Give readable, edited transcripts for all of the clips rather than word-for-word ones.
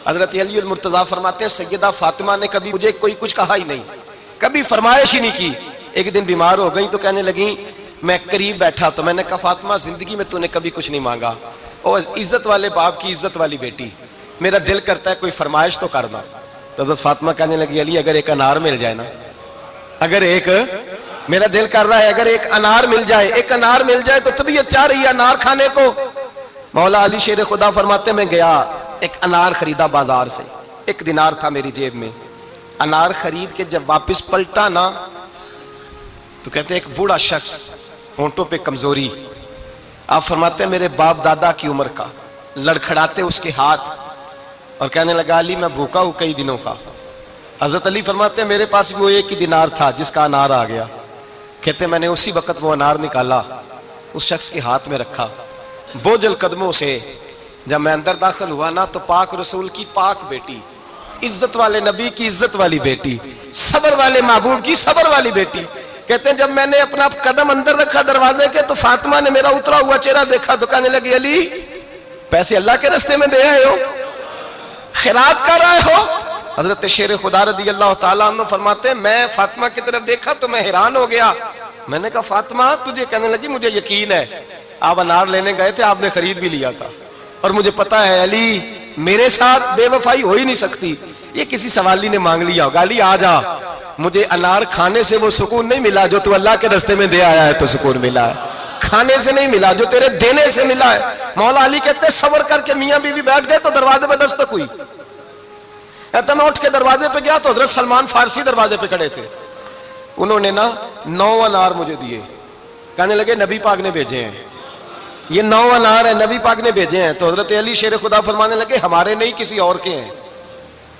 حضرت علی المرتضیٰ فرماتے ہیں سیدہ فاطمہ نے کبھی مجھے کوئی کچھ کہا ہی نہیں، کبھی فرمائش ہی نہیں کی۔ ایک دن بیمار ہو گئی تو کہنے لگیں، میں قریب بیٹھا تو میں نے کہا فاطمہ زندگی میں تو نے کبھی کچھ نہیں مانگا، اور عزت والے باپ کی عزت والی بیٹی، میرا دل کرتا ہے کوئی فرمائش تو کرنا۔ تو حضرت فاطمہ کہنے لگی علی اگر ایک انار مل جائے نا، اگر ایک، میرا دل کر رہا ہے اگر ایک انار مل جائے، ایک انار مل جائے تو طبیعت چاہ رہی ہے انار کھانے کو۔ مولا علی شیر خدا فرماتے میں گیا، ایک انار خریدا بازار سے، 1 دینار تھا میری جیب میں، انار خرید کے جب واپس پلٹا نا تو کہتے ہیں ایک بوڑھا شخص، ہونٹوں پہ کمزوری، آپ فرماتے ہیں میرے باپ دادا کی عمر کا، لڑکھڑاتے اس کے ہاتھ اور کہنے لگا علی میں بھوکا ہوں کئی دنوں کا۔ حضرت علی فرماتے ہیں میرے پاس وہ 1 ہی دینار تھا جس کا انار آ گیا، کہتے ہیں میں نے اسی وقت وہ انار نکالا، اس شخص کے ہاتھ میں رکھا، بوجھل قدموں سے جب میں اندر داخل ہوا نا تو پاک رسول کی پاک بیٹی، عزت والے نبی کی عزت والی بیٹی، صبر والے محبوب کی صبر والی بیٹی، کہتے ہیں جب میں نے اپنا قدم اندر رکھا دروازے کے تو فاطمہ نے میرا اترا ہوا چہرہ دیکھا تو کہنے لگی علی پیسے اللہ کے راستے میں دے آئے ہو، خیرات کر رہے ہو؟ حضرت شیر خدا رضی اللہ تعالیٰ عنہ فرماتے ہیں میں فاطمہ کی طرف دیکھا تو میں حیران ہو گیا، میں نے کہا فاطمہ تجھے، کہنے لگی مجھے یقین ہے آپ انار لینے گئے تھے، آپ نے خرید بھی لیا تھا، اور مجھے پتا ہے علی میرے ساتھ بے وفائی ہو ہی نہیں سکتی، یہ کسی سوالی نے مانگ لیا ہوگا، علی آ جا، مجھے انار کھانے سے وہ سکون نہیں ملا جو تو اللہ کے راستے میں دے آیا ہے تو سکون ملا ہے، کھانے سے نہیں ملا جو تیرے دینے سے ملا ہے۔ مولا علی کہتے ہیں صبر کر کے میاں بیوی بیٹھ گئے تو دروازے پہ دستک ہوئی، کہتا میں اٹھ کے دروازے پہ گیا تو حضرت سلمان فارسی دروازے پہ کھڑے تھے، انہوں نے نا 9 انار مجھے دیے، کہنے لگے نبی پاک نے بھیجے ہیں، یہ 9 انار ہے نبی پاک نے بھیجے ہیں۔ تو حضرت علی شیر خدا فرمانے لگے ہمارے نہیں کسی اور کے ہیں،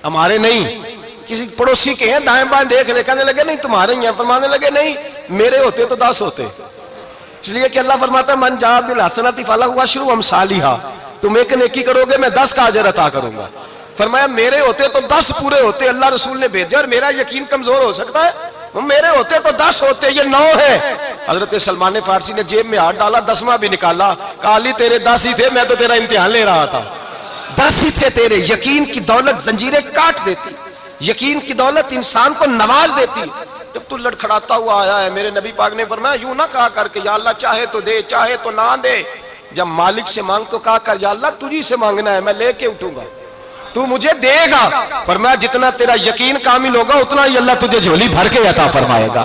ہمارے نہیں کسی پڑوسی کے ہیں، دائیں بائیں دیکھ لے، کہنے لگے نہیں تمہارے ہی ہیں، فرمانے لگے نہیں میرے ہوتے تو 10 ہوتے، اس لیے کہ اللہ فرماتا ہے من جاء بالحسنۃ فلہ عشر امثالھا، تم ایک نیکی کرو گے میں 10 کا اجر عطا کروں گا، فرمایا میرے ہوتے تو 10 پورے ہوتے، اللہ رسول نے بھیجا اور میرا یقین کمزور ہو سکتا ہے، میرے ہوتے تو 10 ہوتے، یہ 9 ہے۔ حضرت سلمان فارسی نے جیب میں ہاتھ ڈالا، 10واں بھی نکالا، کہا علی تیرے 10 ہی تھے، میں تو تیرا امتحان لے رہا تھا، 10 ہی تھے تیرے۔ یقین کی دولت زنجیریں کاٹ دیتی، یقین کی دولت انسان کو نواز دیتی۔ جب تو لڑکھڑاتا ہوا آیا ہے، میرے نبی پاک نے فرمایا یوں نہ کہا کر کہ یا اللہ چاہے تو دے چاہے تو نہ دے، جب مالک سے مانگ تو کہا کر یا اللہ تجھی سے مانگنا ہے، میں لے کے اٹھوں گا، تو مجھے دے گا، فرمایا جتنا تیرا یقین کامل ہوگا اتنا ہی اللہ تجھے جھولی بھر کے عطا فرمائے گا۔